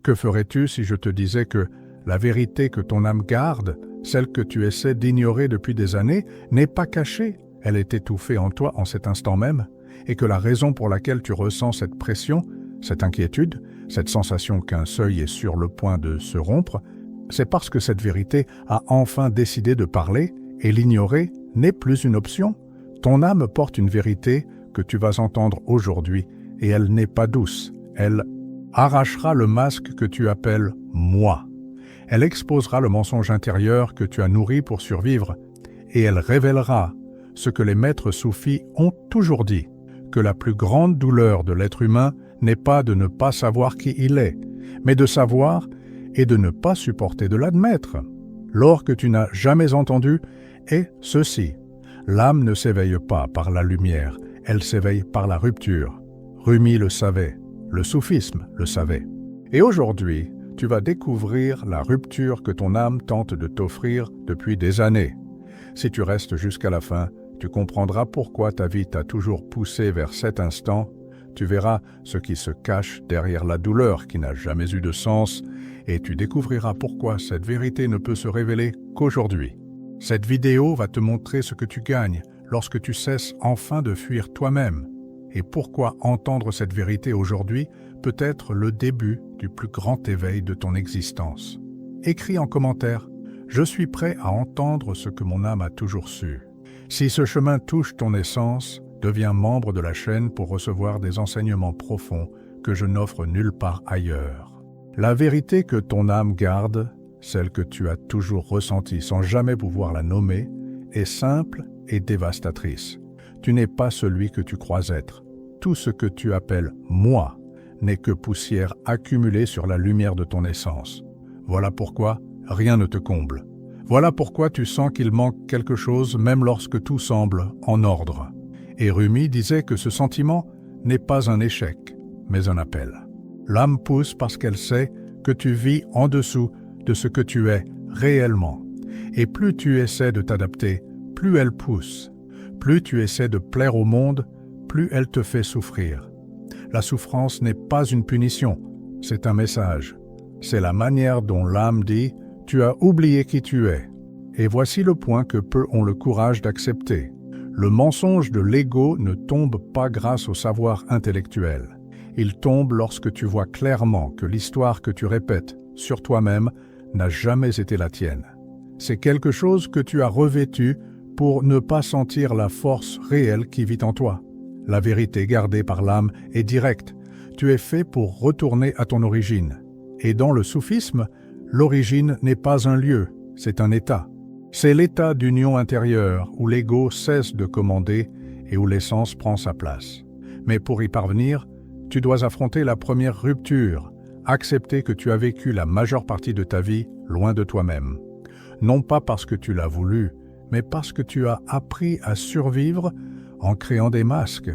Que ferais-tu si je te disais que la vérité que ton âme garde, celle que tu essaies d'ignorer depuis des années, n'est pas cachée, elle est étouffée en toi en cet instant même, et que la raison pour laquelle tu ressens cette pression, cette inquiétude, cette sensation qu'un seuil est sur le point de se rompre, c'est parce que cette vérité a enfin décidé de parler, et l'ignorer n'est plus une option. Ton âme porte une vérité que tu vas entendre aujourd'hui, et elle n'est pas douce. Elle arrachera le masque que tu appelles « moi ». Elle exposera le mensonge intérieur que tu as nourri pour survivre, et elle révélera ce que les maîtres soufis ont toujours dit, que la plus grande douleur de l'être humain n'est pas de ne pas savoir qui il est, mais de savoir et de ne pas supporter de l'admettre. L'or que tu n'as jamais entendu est ceci. L'âme ne s'éveille pas par la lumière, elle s'éveille par la rupture. Rumi le savait, le soufisme le savait. Et aujourd'hui, tu vas découvrir la rupture que ton âme tente de t'offrir depuis des années. Si tu restes jusqu'à la fin, tu comprendras pourquoi ta vie t'a toujours poussé vers cet instant. Tu verras ce qui se cache derrière la douleur qui n'a jamais eu de sens et tu découvriras pourquoi cette vérité ne peut se révéler qu'aujourd'hui. Cette vidéo va te montrer ce que tu gagnes lorsque tu cesses enfin de fuir toi-même et pourquoi entendre cette vérité aujourd'hui peut être le début du plus grand éveil de ton existence. Écris en commentaire « Je suis prêt à entendre ce que mon âme a toujours su ». Si ce chemin touche ton essence, deviens membre de la chaîne pour recevoir des enseignements profonds que je n'offre nulle part ailleurs. La vérité que ton âme garde, celle que tu as toujours ressentie sans jamais pouvoir la nommer, est simple et dévastatrice. Tu n'es pas celui que tu crois être. Tout ce que tu appelles « moi » n'est que poussière accumulée sur la lumière de ton essence. Voilà pourquoi rien ne te comble. Voilà pourquoi tu sens qu'il manque quelque chose même lorsque tout semble en ordre. Et Rumi disait que ce sentiment n'est pas un échec, mais un appel. L'âme pousse parce qu'elle sait que tu vis en dessous de ce que tu es réellement. Et plus tu essaies de t'adapter, plus elle pousse. Plus tu essaies de plaire au monde, plus elle te fait souffrir. La souffrance n'est pas une punition, c'est un message. C'est la manière dont l'âme dit « Tu as oublié qui tu es ». Et voici le point que peu ont le courage d'accepter. Le mensonge de l'ego ne tombe pas grâce au savoir intellectuel. Il tombe lorsque tu vois clairement que l'histoire que tu répètes sur toi-même n'a jamais été la tienne. C'est quelque chose que tu as revêtu pour ne pas sentir la force réelle qui vit en toi. La vérité gardée par l'âme est directe. Tu es fait pour retourner à ton origine. Et dans le soufisme, l'origine n'est pas un lieu, c'est un état. C'est l'état d'union intérieure où l'ego cesse de commander et où l'essence prend sa place. Mais pour y parvenir, tu dois affronter la première rupture, accepter que tu as vécu la majeure partie de ta vie loin de toi-même. Non pas parce que tu l'as voulu, mais parce que tu as appris à survivre en créant des masques.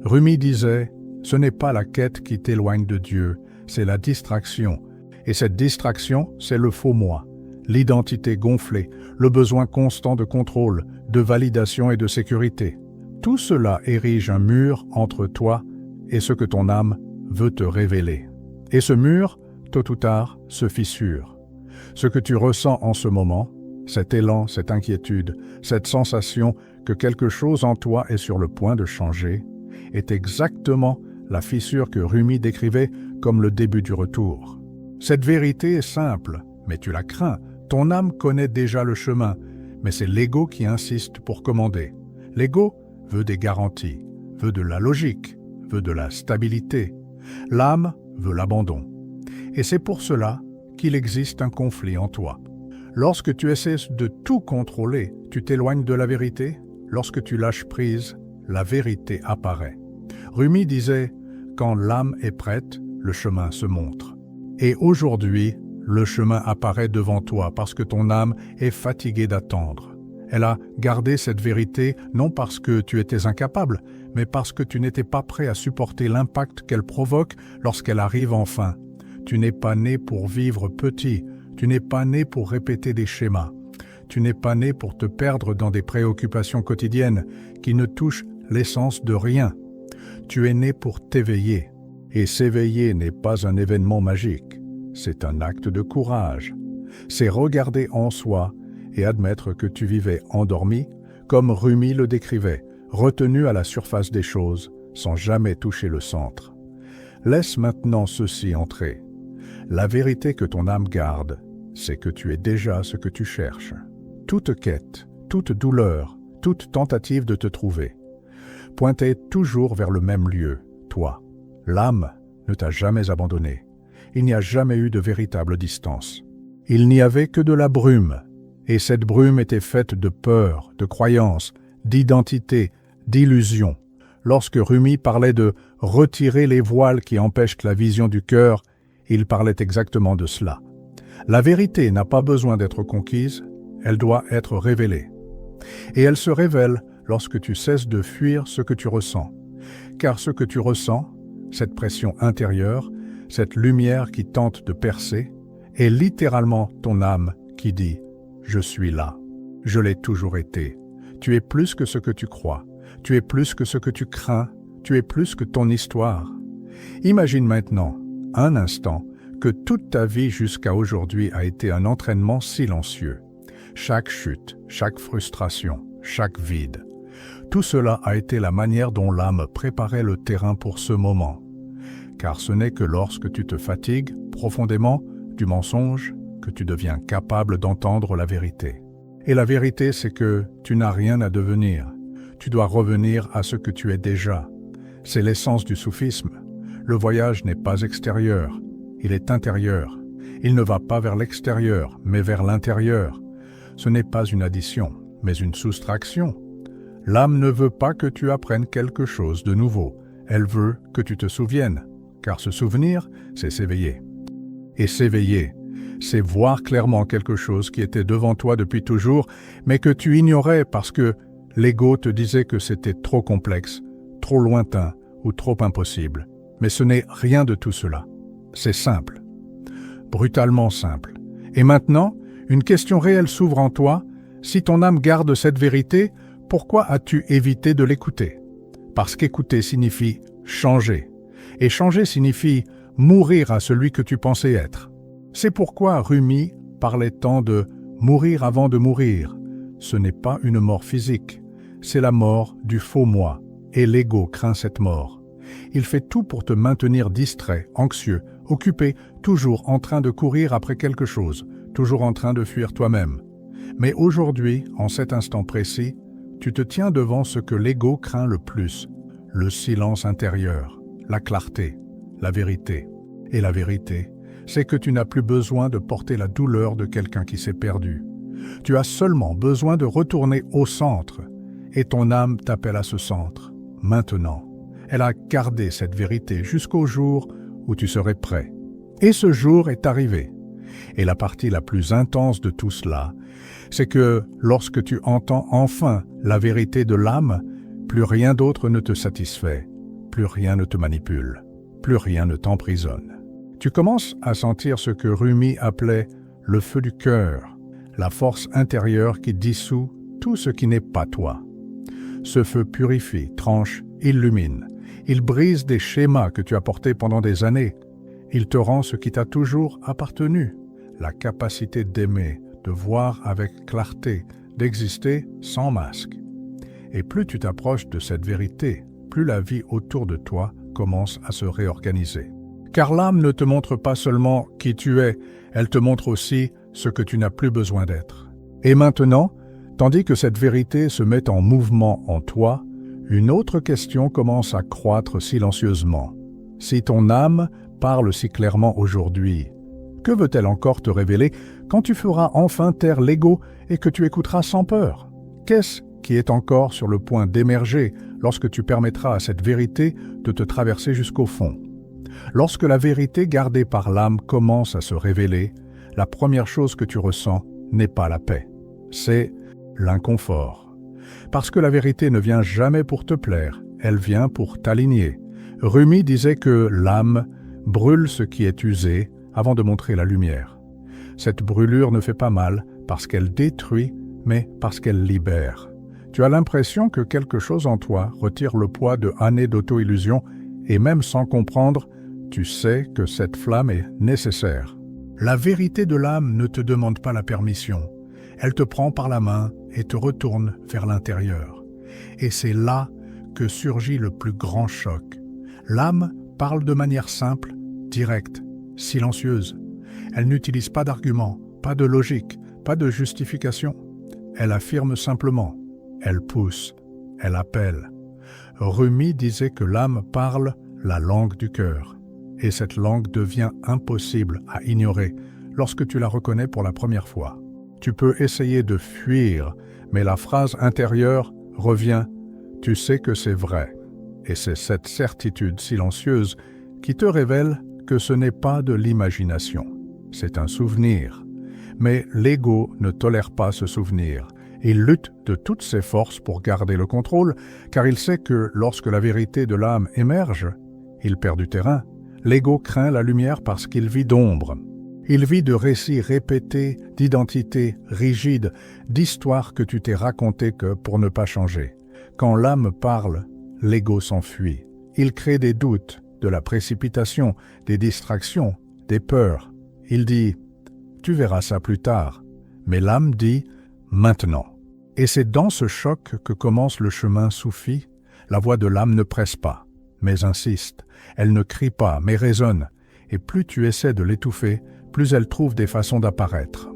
Rumi disait « Ce n'est pas la quête qui t'éloigne de Dieu, c'est la distraction. Et cette distraction, c'est le faux moi, l'identité gonflée, le besoin constant de contrôle, de validation et de sécurité. Tout cela érige un mur entre toi et ce que ton âme veut te révéler. Et ce mur, tôt ou tard, se fissure. Ce que tu ressens en ce moment, cet élan, cette inquiétude, cette sensation que quelque chose en toi est sur le point de changer, est exactement la fissure que Rumi décrivait comme le début du retour. Cette vérité est simple, mais tu la crains. Ton âme connaît déjà le chemin, mais c'est l'ego qui insiste pour commander. L'ego veut des garanties, veut de la logique, veut de la stabilité. L'âme veut l'abandon. Et c'est pour cela qu'il existe un conflit en toi. Lorsque tu essaies de tout contrôler, tu t'éloignes de la vérité. Lorsque tu lâches prise, la vérité apparaît. Rumi disait « Quand l'âme est prête, le chemin se montre ». Et aujourd'hui, le chemin apparaît devant toi parce que ton âme est fatiguée d'attendre. Elle a gardé cette vérité non parce que tu étais incapable, mais parce que tu n'étais pas prêt à supporter l'impact qu'elle provoque lorsqu'elle arrive enfin. Tu n'es pas né pour vivre petit, tu n'es pas né pour répéter des schémas. Tu n'es pas né pour te perdre dans des préoccupations quotidiennes qui ne touchent l'essence de rien. Tu es né pour t'éveiller. Et s'éveiller n'est pas un événement magique. c'est un acte de courage. C'est regarder en soi et admettre que tu vivais endormi, comme Rumi le décrivait, retenu à la surface des choses, sans jamais toucher le centre. Laisse maintenant ceci entrer. La vérité que ton âme garde, c'est que tu es déjà ce que tu cherches. Toute quête, toute douleur, toute tentative de te trouver, pointait toujours vers le même lieu, toi. L'âme ne t'a jamais abandonné. Il n'y a jamais eu de véritable distance. Il n'y avait que de la brume, et cette brume était faite de peur, de croyances, d'identité, d'illusions. Lorsque Rumi parlait de « retirer les voiles qui empêchent la vision du cœur », il parlait exactement de cela. La vérité n'a pas besoin d'être conquise, elle doit être révélée. Et elle se révèle lorsque tu cesses de fuir ce que tu ressens. Car ce que tu ressens, cette pression intérieure, cette lumière qui tente de percer, est littéralement ton âme qui dit « Je suis là, je l'ai toujours été. Tu es plus que ce que tu crois, tu es plus que ce que tu crains, tu es plus que ton histoire. » Imagine maintenant, un instant, que toute ta vie jusqu'à aujourd'hui a été un entraînement silencieux. Chaque chute, chaque frustration, chaque vide. Tout cela a été la manière dont l'âme préparait le terrain pour ce moment. Car ce n'est que lorsque tu te fatigues profondément du mensonge que tu deviens capable d'entendre la vérité. Et la vérité, c'est que tu n'as rien à devenir. Tu dois revenir à ce que tu es déjà. C'est l'essence du soufisme. Le voyage n'est pas extérieur, il est intérieur. Il ne va pas vers l'extérieur, mais vers l'intérieur. Ce n'est pas une addition, mais une soustraction. L'âme ne veut pas que tu apprennes quelque chose de nouveau. Elle veut que tu te souviennes, car se souvenir, c'est s'éveiller. Et s'éveiller, c'est voir clairement quelque chose qui était devant toi depuis toujours, mais que tu ignorais parce que l'ego te disait que c'était trop complexe, trop lointain ou trop impossible. Mais ce n'est rien de tout cela. C'est simple. Brutalement simple. Et maintenant, une question réelle s'ouvre en toi. Si ton âme garde cette vérité, pourquoi as-tu évité de l'écouter? Parce qu'écouter signifie changer. Et changer signifie mourir à celui que tu pensais être. C'est pourquoi Rumi parlait tant de mourir avant de mourir. Ce n'est pas une mort physique, c'est la mort du faux moi. Et l'ego craint cette mort. Il fait tout pour te maintenir distrait, anxieux, occupé, toujours en train de courir après quelque chose, toujours en train de fuir toi-même. Mais aujourd'hui, en cet instant précis, tu te tiens devant ce que l'ego craint le plus, le silence intérieur, la clarté, la vérité. Et la vérité, c'est que tu n'as plus besoin de porter la douleur de quelqu'un qui s'est perdu. Tu as seulement besoin de retourner au centre, et ton âme t'appelle à ce centre, maintenant. Elle a gardé cette vérité jusqu'au jour où tu serais prêt. Et ce jour est arrivé. Et la partie la plus intense de tout cela, c'est que lorsque tu entends enfin la vérité de l'âme, plus rien d'autre ne te satisfait, plus rien ne te manipule, plus rien ne t'emprisonne. Tu commences à sentir ce que Rumi appelait le feu du cœur, la force intérieure qui dissout tout ce qui n'est pas toi. Ce feu purifie, tranche, illumine. Il brise des schémas que tu as portés pendant des années. Il te rend ce qui t'a toujours appartenu, la capacité d'aimer, de voir avec clarté, d'exister sans masque. Et plus tu t'approches de cette vérité, plus la vie autour de toi commence à se réorganiser. Car l'âme ne te montre pas seulement qui tu es, elle te montre aussi ce que tu n'as plus besoin d'être. Et maintenant, tandis que cette vérité se met en mouvement en toi, une autre question commence à croître silencieusement. Si ton âme parle si clairement aujourd'hui, que veut-elle encore te révéler quand tu feras enfin taire l'ego et que tu écouteras sans peur? Qu'est-ce qui est encore sur le point d'émerger lorsque tu permettras à cette vérité de te traverser jusqu'au fond? Lorsque la vérité gardée par l'âme commence à se révéler, la première chose que tu ressens n'est pas la paix, c'est l'inconfort. Parce que la vérité ne vient jamais pour te plaire, elle vient pour t'aligner. Rumi disait que l'âme brûle ce qui est usé avant de montrer la lumière. Cette brûlure ne fait pas mal parce qu'elle détruit, mais parce qu'elle libère. Tu as l'impression que quelque chose en toi retire le poids de années d'auto-illusion et même sans comprendre, tu sais que cette flamme est nécessaire. La vérité de l'âme ne te demande pas la permission. Elle te prend par la main et te retourne vers l'intérieur. Et c'est là que surgit le plus grand choc. L'âme parle de manière simple, directe, silencieuse. Elle n'utilise pas d'arguments, pas de logique, pas de justification. Elle affirme simplement, elle pousse, elle appelle. Rumi disait que l'âme parle la langue du cœur. Et cette langue devient impossible à ignorer lorsque tu la reconnais pour la première fois. Tu peux essayer de fuir, mais la phrase intérieure revient « tu sais que c'est vrai ». Et c'est cette certitude silencieuse qui te révèle que ce n'est pas de l'imagination. C'est un souvenir. Mais l'ego ne tolère pas ce souvenir. Il lutte de toutes ses forces pour garder le contrôle, car il sait que lorsque la vérité de l'âme émerge, il perd du terrain. L'ego craint la lumière parce qu'il vit d'ombre. Il vit de récits répétés, d'identités rigides, d'histoires que tu t'es racontées que pour ne pas changer. Quand l'âme parle, l'ego s'enfuit. Il crée des doutes, de la précipitation, des distractions, des peurs. Il dit « tu verras ça plus tard ». Mais l'âme dit « maintenant ». Et c'est dans ce choc que commence le chemin soufi. La voix de l'âme ne presse pas, mais insiste. Elle ne crie pas, mais résonne. Et plus tu essaies de l'étouffer, plus elle trouve des façons d'apparaître.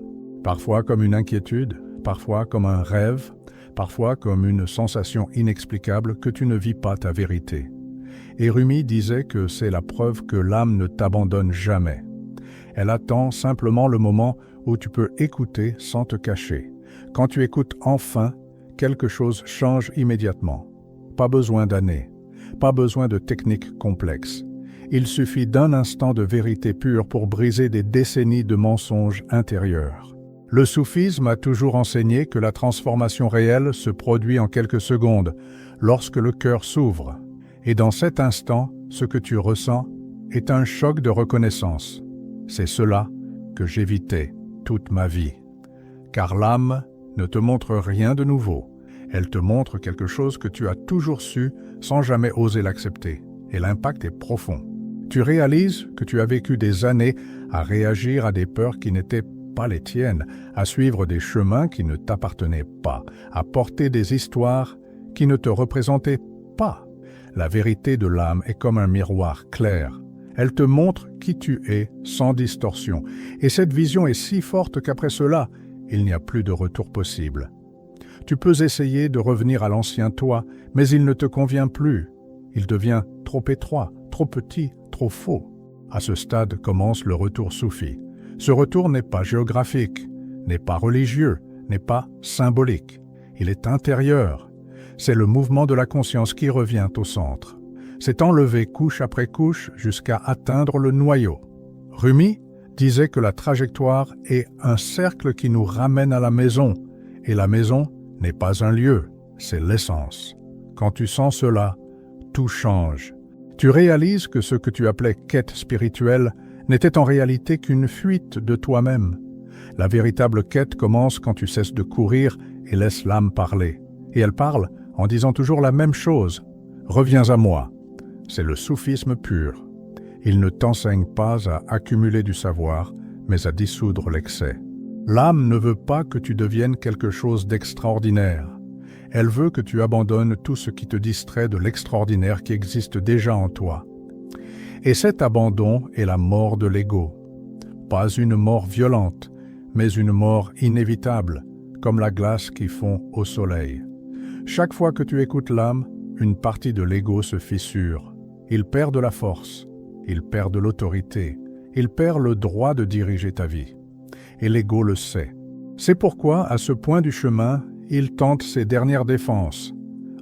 Parfois comme une inquiétude, parfois comme un rêve, parfois comme une sensation inexplicable que tu ne vis pas ta vérité. Et Rumi disait que c'est la preuve que l'âme ne t'abandonne jamais. Elle attend simplement le moment où tu peux écouter sans te cacher. Quand tu écoutes enfin, quelque chose change immédiatement. Pas besoin d'années, pas besoin de techniques complexes. Il suffit d'un instant de vérité pure pour briser des décennies de mensonges intérieurs. Le soufisme a toujours enseigné que la transformation réelle se produit en quelques secondes, lorsque le cœur s'ouvre. Et dans cet instant, ce que tu ressens est un choc de reconnaissance. C'est cela que j'évitais toute ma vie. Car l'âme ne te montre rien de nouveau. Elle te montre quelque chose que tu as toujours su sans jamais oser l'accepter. Et l'impact est profond. Tu réalises que tu as vécu des années à réagir à des peurs qui n'étaient pas les tiennes, à suivre des chemins qui ne t'appartenaient pas, à porter des histoires qui ne te représentaient pas. La vérité de l'âme est comme un miroir clair. Elle te montre qui tu es sans distorsion. Et cette vision est si forte qu'après cela, il n'y a plus de retour possible. Tu peux essayer de revenir à l'ancien toi, mais il ne te convient plus. Il devient trop étroit, trop petit, trop faux. À ce stade commence le retour soufi. Ce retour n'est pas géographique, n'est pas religieux, n'est pas symbolique. Il est intérieur. C'est le mouvement de la conscience qui revient au centre. C'est enlevé couche après couche jusqu'à atteindre le noyau. Rumi disait que la trajectoire est un cercle qui nous ramène à la maison, et la maison n'est pas un lieu, c'est l'essence. Quand tu sens cela, tout change. Tu réalises que ce que tu appelais quête spirituelle n'était en réalité qu'une fuite de toi-même. La véritable quête commence quand tu cesses de courir et laisses l'âme parler. Et elle parle en disant toujours la même chose. « Reviens à moi ». C'est le soufisme pur. Il ne t'enseigne pas à accumuler du savoir, mais à dissoudre l'excès. L'âme ne veut pas que tu deviennes quelque chose d'extraordinaire. Elle veut que tu abandonnes tout ce qui te distrait de l'extraordinaire qui existe déjà en toi. Et cet abandon est la mort de l'ego. Pas une mort violente, mais une mort inévitable, comme la glace qui fond au soleil. Chaque fois que tu écoutes l'âme, une partie de l'ego se fissure. Il perd de la force, il perd de l'autorité, il perd le droit de diriger ta vie. Et l'ego le sait. C'est pourquoi, à ce point du chemin, il tente ses dernières défenses.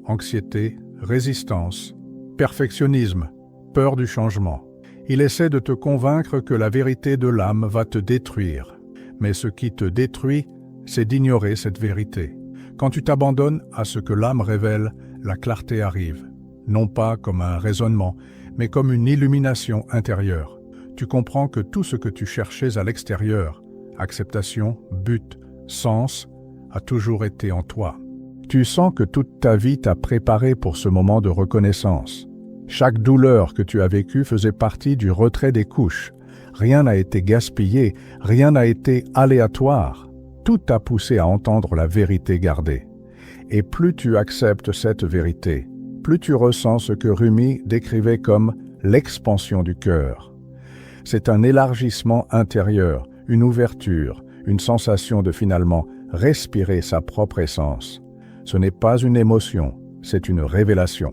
Anxiété, résistance, perfectionnisme, peur du changement. Il essaie de te convaincre que la vérité de l'âme va te détruire. Mais ce qui te détruit, c'est d'ignorer cette vérité. Quand tu t'abandonnes à ce que l'âme révèle, la clarté arrive. Non pas comme un raisonnement, mais comme une illumination intérieure. Tu comprends que tout ce que tu cherchais à l'extérieur, acceptation, but, sens, a toujours été en toi. Tu sens que toute ta vie t'a préparé pour ce moment de reconnaissance. Chaque douleur que tu as vécue faisait partie du retrait des couches. Rien n'a été gaspillé, rien n'a été aléatoire. Tout t'a poussé à entendre la vérité gardée. Et plus tu acceptes cette vérité, plus tu ressens ce que Rumi décrivait comme l'expansion du cœur. C'est un élargissement intérieur, une ouverture, une sensation de finalement respirer sa propre essence. Ce n'est pas une émotion, c'est une révélation.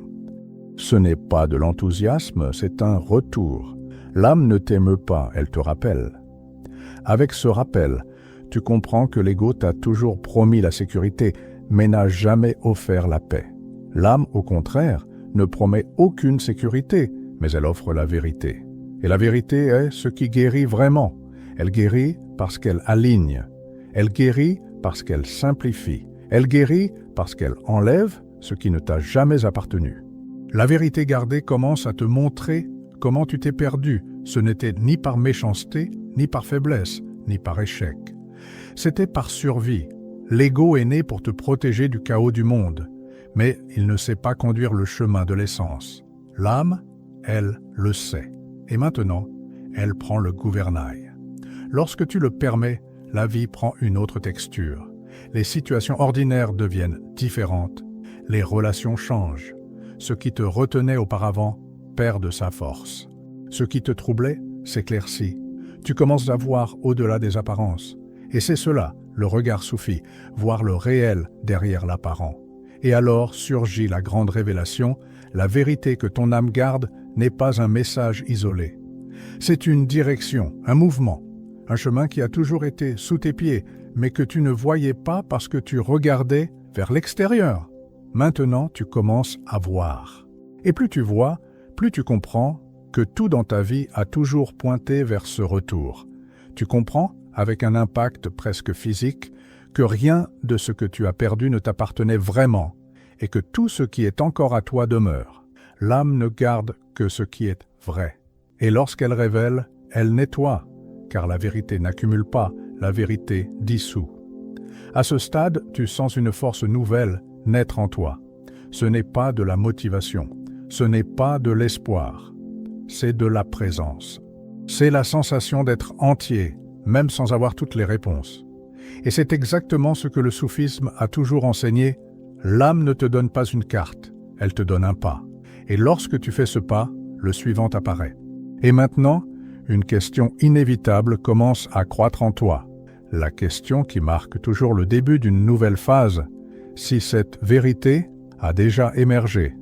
Ce n'est pas de l'enthousiasme, c'est un retour. L'âme ne t'émeut pas, elle te rappelle. Avec ce rappel, tu comprends que l'ego t'a toujours promis la sécurité, mais n'a jamais offert la paix. L'âme, au contraire, ne promet aucune sécurité, mais elle offre la vérité. Et la vérité est ce qui guérit vraiment. Elle guérit parce qu'elle aligne. Elle guérit parce qu'elle simplifie. Elle guérit parce qu'elle enlève ce qui ne t'a jamais appartenu. La vérité gardée commence à te montrer comment tu t'es perdu. Ce n'était ni par méchanceté, ni par faiblesse, ni par échec. C'était par survie. L'ego est né pour te protéger du chaos du monde, mais il ne sait pas conduire le chemin de l'essence. L'âme, elle, le sait. Et maintenant, elle prend le gouvernail. Lorsque tu le permets, la vie prend une autre texture. Les situations ordinaires deviennent différentes. Les relations changent. Ce qui te retenait auparavant perd de sa force. Ce qui te troublait s'éclaircit. Tu commences à voir au-delà des apparences. Et c'est cela, le regard soufi, voir le réel derrière l'apparent. Et alors surgit la grande révélation, la vérité que ton âme garde n'est pas un message isolé. C'est une direction, un mouvement, un chemin qui a toujours été sous tes pieds, mais que tu ne voyais pas parce que tu regardais vers l'extérieur. Maintenant, tu commences à voir. Et plus tu vois, plus tu comprends que tout dans ta vie a toujours pointé vers ce retour. Tu comprends, avec un impact presque physique, que rien de ce que tu as perdu ne t'appartenait vraiment, et que tout ce qui est encore à toi demeure. L'âme ne garde que ce qui est vrai. Et lorsqu'elle révèle, elle nettoie, car la vérité n'accumule pas, la vérité dissout. À ce stade, tu sens une force nouvelle naître en toi. Ce n'est pas de la motivation, ce n'est pas de l'espoir, c'est de la présence. C'est la sensation d'être entier, même sans avoir toutes les réponses. Et c'est exactement ce que le soufisme a toujours enseigné. L'âme ne te donne pas une carte, elle te donne un pas. Et lorsque tu fais ce pas, le suivant apparaît. Et maintenant, une question inévitable commence à croître en toi. La question qui marque toujours le début d'une nouvelle phase. Si cette vérité a déjà émergé,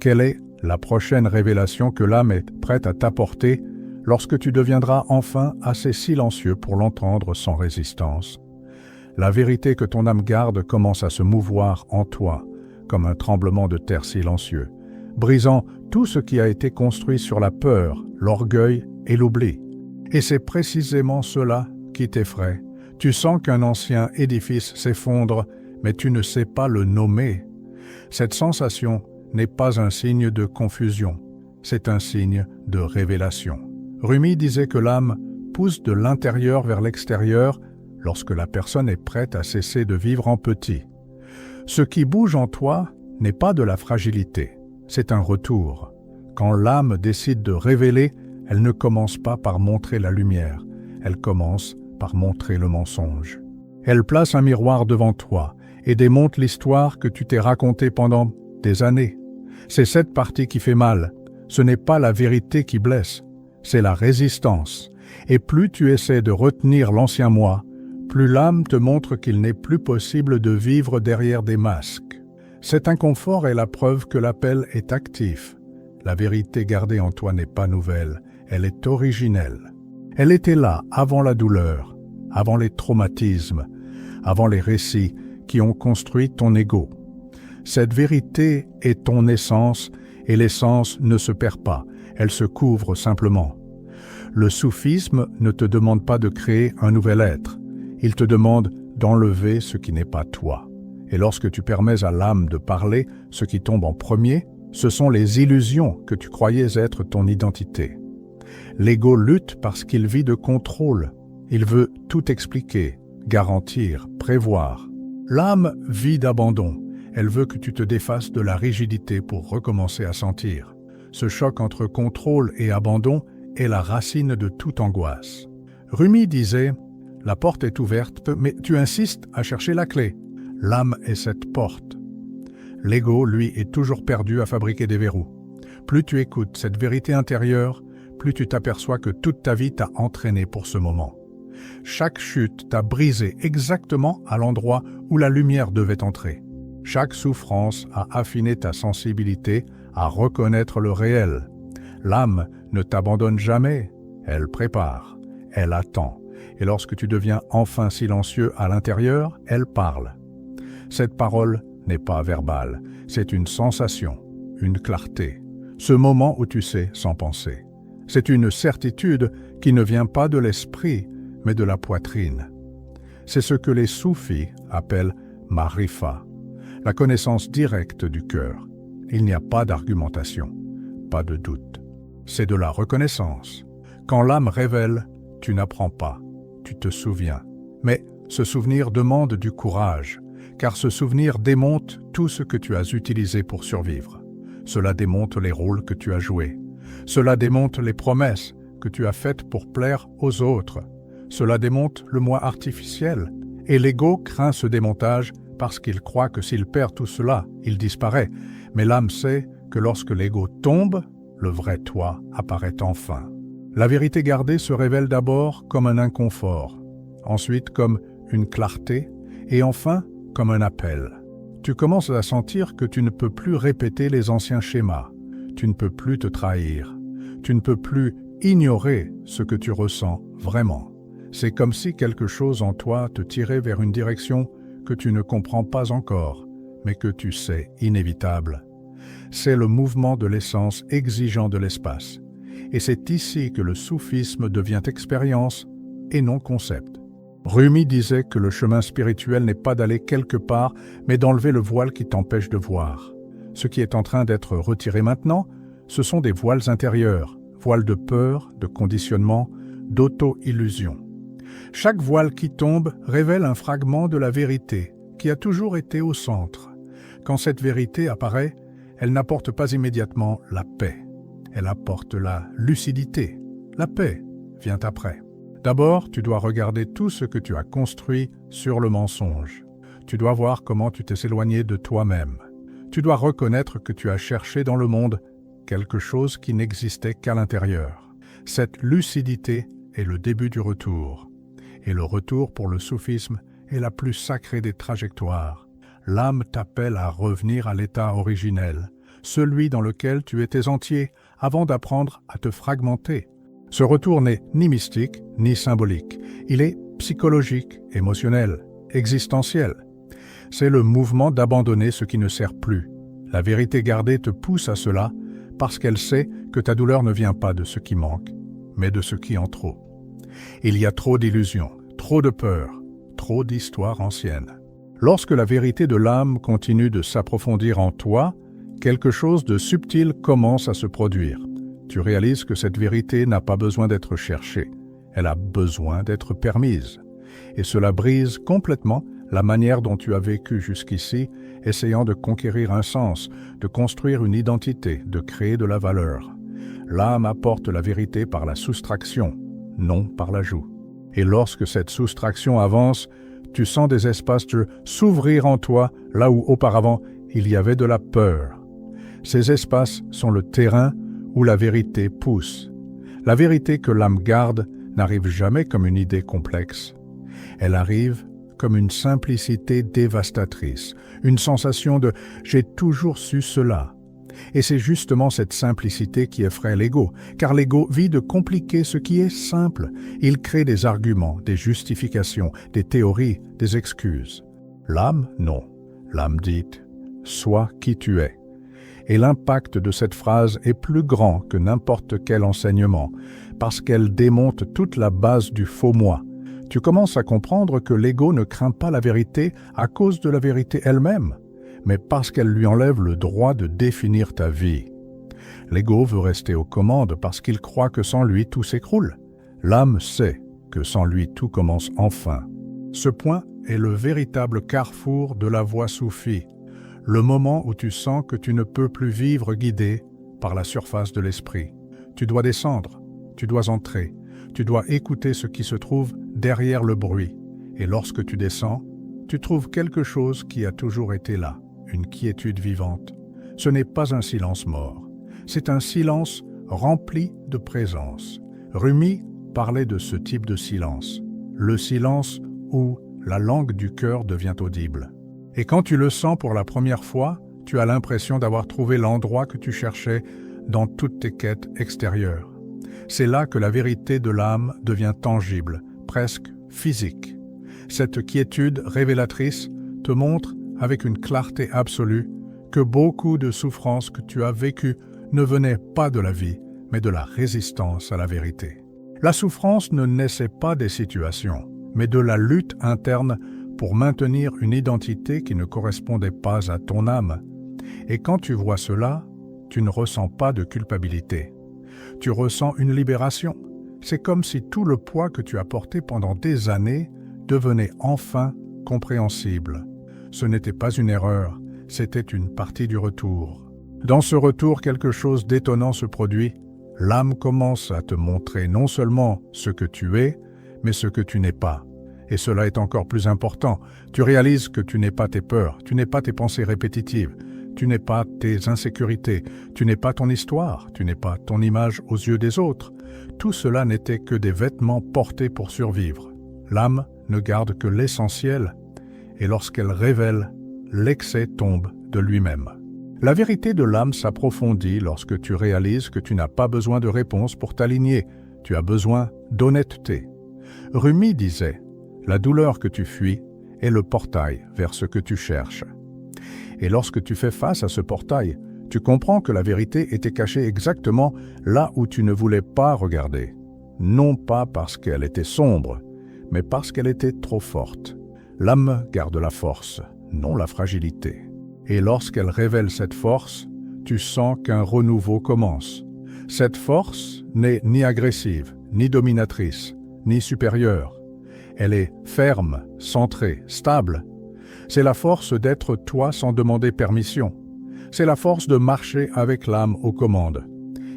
quelle est la prochaine révélation que l'âme est prête à t'apporter lorsque tu deviendras enfin assez silencieux pour l'entendre sans résistance? La vérité que ton âme garde commence à se mouvoir en toi, comme un tremblement de terre silencieux, brisant tout ce qui a été construit sur la peur, l'orgueil et l'oubli. Et c'est précisément cela qui t'effraie. Tu sens qu'un ancien édifice s'effondre, mais tu ne sais pas le nommer. Cette sensation n'est pas un signe de confusion, c'est un signe de révélation. Rumi disait que l'âme pousse de l'intérieur vers l'extérieur lorsque la personne est prête à cesser de vivre en petit. Ce qui bouge en toi n'est pas de la fragilité, c'est un retour. Quand l'âme décide de révéler, elle ne commence pas par montrer la lumière, elle commence par montrer le mensonge. Elle place un miroir devant toi et démonte l'histoire que tu t'es racontée pendant des années. C'est cette partie qui fait mal. Ce n'est pas la vérité qui blesse, c'est la résistance. Et plus tu essaies de retenir l'ancien moi, plus l'âme te montre qu'il n'est plus possible de vivre derrière des masques. Cet inconfort est la preuve que l'appel est actif. La vérité gardée en toi n'est pas nouvelle, elle est originelle. Elle était là avant la douleur, avant les traumatismes, avant les récits qui ont construit ton ego. Cette vérité est ton essence et l'essence ne se perd pas, elle se couvre simplement. Le soufisme ne te demande pas de créer un nouvel être, il te demande d'enlever ce qui n'est pas toi. Et lorsque tu permets à l'âme de parler, ce qui tombe en premier, ce sont les illusions que tu croyais être ton identité. L'ego lutte parce qu'il vit de contrôle. Il veut tout expliquer, garantir, prévoir. L'âme vit d'abandon. Elle veut que tu te défasses de la rigidité pour recommencer à sentir. Ce choc entre contrôle et abandon est la racine de toute angoisse. Rumi disait « La porte est ouverte, mais tu insistes à chercher la clé. L'âme est cette porte. » L'ego, lui, est toujours perdu à fabriquer des verrous. Plus tu écoutes cette vérité intérieure, plus tu t'aperçois que toute ta vie t'a entraîné pour ce moment. Chaque chute t'a brisé exactement à l'endroit où la lumière devait entrer. Chaque souffrance a affiné ta sensibilité à reconnaître le réel. L'âme ne t'abandonne jamais, elle prépare, elle attend. Et lorsque tu deviens enfin silencieux à l'intérieur, elle parle. Cette parole n'est pas verbale, c'est une sensation, une clarté. Ce moment où tu sais sans penser. C'est une certitude qui ne vient pas de l'esprit, mais de la poitrine. C'est ce que les soufis appellent marifa, la connaissance directe du cœur. Il n'y a pas d'argumentation, pas de doute. C'est de la reconnaissance. Quand l'âme révèle, tu n'apprends pas, tu te souviens. Mais ce souvenir demande du courage, car ce souvenir démonte tout ce que tu as utilisé pour survivre. Cela démonte les rôles que tu as joués. Cela démonte les promesses que tu as faites pour plaire aux autres. Cela démonte le moi artificiel. Et l'ego craint ce démontage parce qu'il croit que s'il perd tout cela, il disparaît. Mais l'âme sait que lorsque l'ego tombe, le vrai toi apparaît enfin. La vérité gardée se révèle d'abord comme un inconfort, ensuite comme une clarté, et enfin comme un appel. Tu commences à sentir que tu ne peux plus répéter les anciens schémas, tu ne peux plus te trahir, tu ne peux plus ignorer ce que tu ressens vraiment. C'est comme si quelque chose en toi te tirait vers une direction que tu ne comprends pas encore, mais que tu sais inévitable. C'est le mouvement de l'essence exigeant de l'espace. Et c'est ici que le soufisme devient expérience et non concept. Rumi disait que le chemin spirituel n'est pas d'aller quelque part, mais d'enlever le voile qui t'empêche de voir. Ce qui est en train d'être retiré maintenant, ce sont des voiles intérieurs, voiles de peur, de conditionnement, d'auto-illusion. Chaque voile qui tombe révèle un fragment de la vérité qui a toujours été au centre. Quand cette vérité apparaît, elle n'apporte pas immédiatement la paix. Elle apporte la lucidité. La paix vient après. D'abord, tu dois regarder tout ce que tu as construit sur le mensonge. Tu dois voir comment tu t'es éloigné de toi-même. Tu dois reconnaître que tu as cherché dans le monde quelque chose qui n'existait qu'à l'intérieur. Cette lucidité est le début du retour. Et le retour pour le soufisme est la plus sacrée des trajectoires. L'âme t'appelle à revenir à l'état originel, celui dans lequel tu étais entier avant d'apprendre à te fragmenter. Ce retour n'est ni mystique ni symbolique. Il est psychologique, émotionnel, existentiel. C'est le mouvement d'abandonner ce qui ne sert plus. La vérité gardée te pousse à cela parce qu'elle sait que ta douleur ne vient pas de ce qui manque, mais de ce qui en trop. Il y a trop d'illusions, trop de peur, trop d'histoires anciennes. Lorsque la vérité de l'âme continue de s'approfondir en toi, quelque chose de subtil commence à se produire. Tu réalises que cette vérité n'a pas besoin d'être cherchée, elle a besoin d'être permise. Et cela brise complètement la manière dont tu as vécu jusqu'ici, essayant de conquérir un sens, de construire une identité, de créer de la valeur. L'âme apporte la vérité par la soustraction, non par l'ajout. Et lorsque cette soustraction avance, tu sens des espaces s'ouvrir en toi là où auparavant il y avait de la peur. Ces espaces sont le terrain où la vérité pousse. La vérité que l'âme garde n'arrive jamais comme une idée complexe. Elle arrive comme une simplicité dévastatrice, une sensation de « j'ai toujours su cela ». Et c'est justement cette simplicité qui effraie l'ego, car l'ego vit de compliquer ce qui est simple. Il crée des arguments, des justifications, des théories, des excuses. L'âme, non. L'âme dit « sois qui tu es ». Et l'impact de cette phrase est plus grand que n'importe quel enseignement, parce qu'elle démonte toute la base du faux moi. Tu commences à comprendre que l'ego ne craint pas la vérité à cause de la vérité elle-même, mais parce qu'elle lui enlève le droit de définir ta vie. L'ego veut rester aux commandes parce qu'il croit que sans lui tout s'écroule. L'âme sait que sans lui tout commence enfin. Ce point est le véritable carrefour de la voie soufie, le moment où tu sens que tu ne peux plus vivre guidé par la surface de l'esprit. Tu dois descendre, Tu dois entrer. Tu dois écouter ce qui se trouve derrière le bruit. Et lorsque tu descends, tu trouves quelque chose qui a toujours été là, une quiétude vivante. Ce n'est pas un silence mort. C'est un silence rempli de présence. Rumi parlait de ce type de silence. Le silence où la langue du cœur devient audible. Et quand tu le sens pour la première fois, tu as l'impression d'avoir trouvé l'endroit que tu cherchais dans toutes tes quêtes extérieures. C'est là que la vérité de l'âme devient tangible, presque physique. Cette quiétude révélatrice te montre avec une clarté absolue que beaucoup de souffrances que tu as vécues ne venaient pas de la vie, mais de la résistance à la vérité. La souffrance ne naissait pas des situations, mais de la lutte interne pour maintenir une identité qui ne correspondait pas à ton âme. Et quand tu vois cela, tu ne ressens pas de culpabilité. Tu ressens une libération. C'est comme si tout le poids que tu as porté pendant des années devenait enfin compréhensible. Ce n'était pas une erreur, c'était une partie du retour. Dans ce retour, quelque chose d'étonnant se produit. L'âme commence à te montrer non seulement ce que tu es, mais ce que tu n'es pas. Et cela est encore plus important. Tu réalises que tu n'es pas tes peurs, tu n'es pas tes pensées répétitives, tu n'es pas tes insécurités, tu n'es pas ton histoire, tu n'es pas ton image aux yeux des autres. Tout cela n'était que des vêtements portés pour survivre. L'âme ne garde que l'essentiel, et lorsqu'elle révèle, l'excès tombe de lui-même. La vérité de l'âme s'approfondit lorsque tu réalises que tu n'as pas besoin de réponse pour t'aligner, tu as besoin d'honnêteté. Rumi disait « La douleur que tu fuis est le portail vers ce que tu cherches. » Et lorsque tu fais face à ce portail, tu comprends que la vérité était cachée exactement là où tu ne voulais pas regarder. Non pas parce qu'elle était sombre, mais parce qu'elle était trop forte. L'âme garde la force, non la fragilité. Et lorsqu'elle révèle cette force, tu sens qu'un renouveau commence. Cette force n'est ni agressive, ni dominatrice, ni supérieure. Elle est ferme, centrée, stable. C'est la force d'être toi sans demander permission. C'est la force de marcher avec l'âme aux commandes.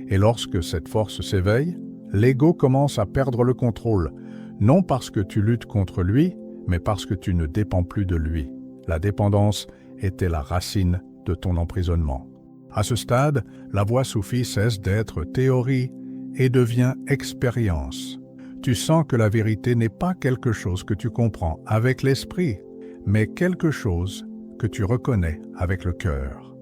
Et lorsque cette force s'éveille, l'ego commence à perdre le contrôle, non parce que tu luttes contre lui, mais parce que tu ne dépends plus de lui. La dépendance était la racine de ton emprisonnement. À ce stade, la voie soufie cesse d'être théorie et devient expérience. Tu sens que la vérité n'est pas quelque chose que tu comprends avec l'esprit, mais quelque chose que tu reconnais avec le cœur.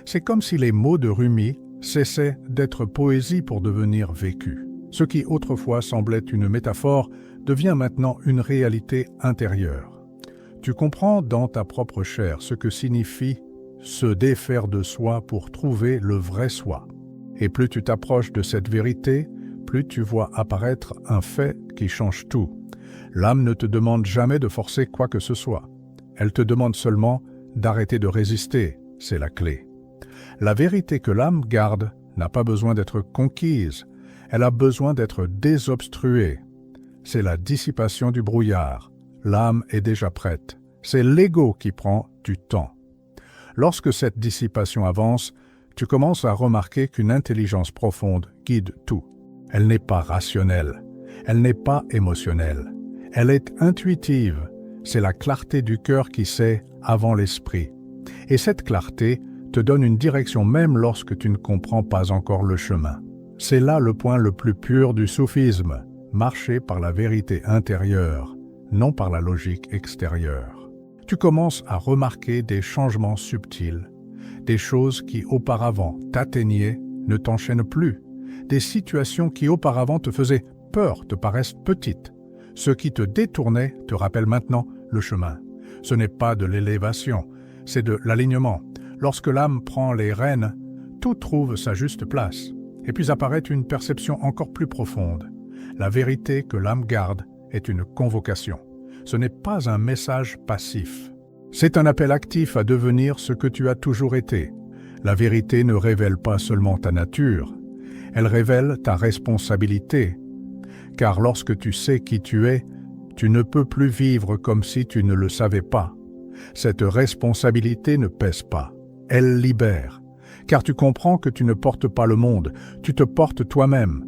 C'est comme si les mots de Rumi cessaient d'être poésie pour devenir vécu. Ce qui autrefois semblait une métaphore devient maintenant une réalité intérieure. Tu comprends dans ta propre chair ce que signifie se défaire de soi pour trouver le vrai soi. Et plus tu t'approches de cette vérité, plus tu vois apparaître un fait qui change tout. L'âme ne te demande jamais de forcer quoi que ce soit. Elle te demande seulement d'arrêter de résister, c'est la clé. La vérité que l'âme garde n'a pas besoin d'être conquise, elle a besoin d'être désobstruée. C'est la dissipation du brouillard. L'âme est déjà prête. C'est l'ego qui prend du temps. Lorsque cette dissipation avance, tu commences à remarquer qu'une intelligence profonde guide tout. Elle n'est pas rationnelle, elle n'est pas émotionnelle, elle est intuitive. C'est la clarté du cœur qui sait avant l'esprit. Et cette clarté te donne une direction même lorsque tu ne comprends pas encore le chemin. C'est là le point le plus pur du soufisme, marcher par la vérité intérieure, non par la logique extérieure. Tu commences à remarquer des changements subtils, des choses qui auparavant t'atteignaient ne t'enchaînent plus, des situations qui auparavant te faisaient peur te paraissent petites. Ce qui te détournait te rappelle maintenant le chemin. Ce n'est pas de l'élévation, c'est de l'alignement. Lorsque l'âme prend les rênes, tout trouve sa juste place. Et puis apparaît une perception encore plus profonde. La vérité que l'âme garde est une convocation. Ce n'est pas un message passif. C'est un appel actif à devenir ce que tu as toujours été. La vérité ne révèle pas seulement ta nature, elle révèle ta responsabilité. Car lorsque tu sais qui tu es, tu ne peux plus vivre comme si tu ne le savais pas. Cette responsabilité ne pèse pas, elle libère. Car tu comprends que tu ne portes pas le monde, tu te portes toi-même.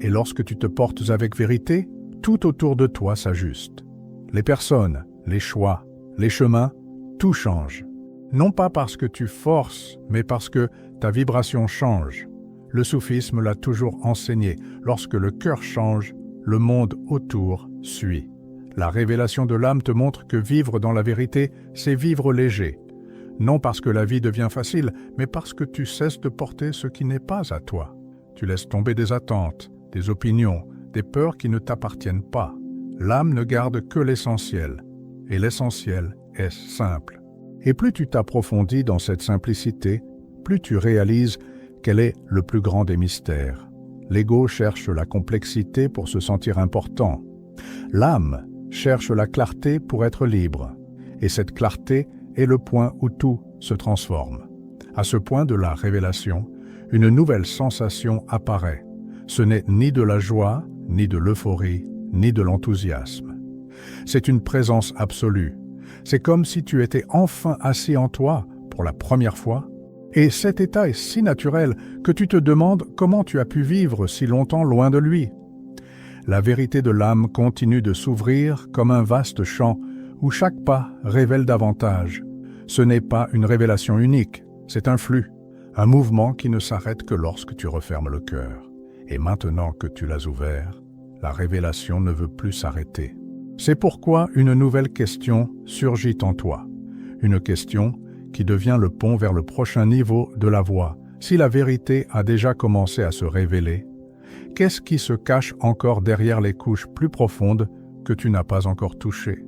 Et lorsque tu te portes avec vérité, tout autour de toi s'ajuste. Les personnes, les choix, les chemins, tout change. Non pas parce que tu forces, mais parce que ta vibration change. Le soufisme l'a toujours enseigné. Lorsque le cœur change, le monde autour suit. La révélation de l'âme te montre que vivre dans la vérité, c'est vivre léger. Non parce que la vie devient facile, mais parce que tu cesses de porter ce qui n'est pas à toi. Tu laisses tomber des attentes, des opinions, des peurs qui ne t'appartiennent pas. L'âme ne garde que l'essentiel, et l'essentiel est simple. Et plus tu t'approfondis dans cette simplicité, plus tu réalises qu'elle est le plus grand des mystères. L'ego cherche la complexité pour se sentir important. L'âme cherche la clarté pour être libre. Et cette clarté est le point où tout se transforme. À ce point de la révélation, une nouvelle sensation apparaît. Ce n'est ni de la joie, ni de l'euphorie, ni de l'enthousiasme. C'est une présence absolue. C'est comme si tu étais enfin assis en toi pour la première fois. Et cet état est si naturel que tu te demandes comment tu as pu vivre si longtemps loin de lui. La vérité de l'âme continue de s'ouvrir comme un vaste champ où chaque pas révèle davantage. Ce n'est pas une révélation unique, c'est un flux, un mouvement qui ne s'arrête que lorsque tu refermes le cœur. Et maintenant que tu l'as ouvert, la révélation ne veut plus s'arrêter. C'est pourquoi une nouvelle question surgit en toi. Une question qui devient le pont vers le prochain niveau de la voie. Si la vérité a déjà commencé à se révéler, qu'est-ce qui se cache encore derrière les couches plus profondes que tu n'as pas encore touchées?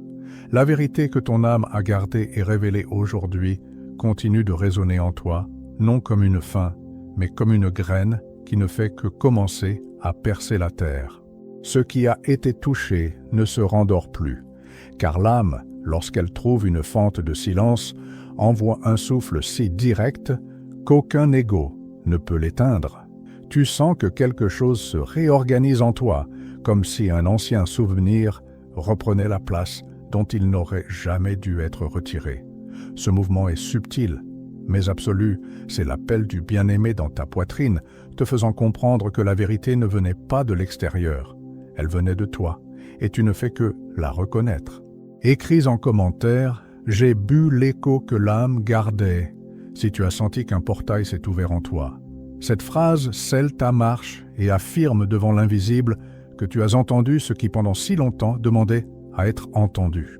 La vérité que ton âme a gardée et révélée aujourd'hui continue de résonner en toi, non comme une fin, mais comme une graine qui ne fait que commencer à percer la terre. Ce qui a été touché ne se rendort plus, car l'âme, lorsqu'elle trouve une fente de silence, envoie un souffle si direct qu'aucun ego ne peut l'éteindre. Tu sens que quelque chose se réorganise en toi, comme si un ancien souvenir reprenait la place dont il n'aurait jamais dû être retiré. Ce mouvement est subtil, mais absolu. C'est l'appel du bien-aimé dans ta poitrine, te faisant comprendre que la vérité ne venait pas de l'extérieur. Elle venait de toi, et tu ne fais que la reconnaître. Écris en commentaire « J'ai bu l'écho que l'âme gardait » si tu as senti qu'un portail s'est ouvert en toi. Cette phrase scelle ta marche et affirme devant l'invisible que tu as entendu ce qui pendant si longtemps demandait à être entendu.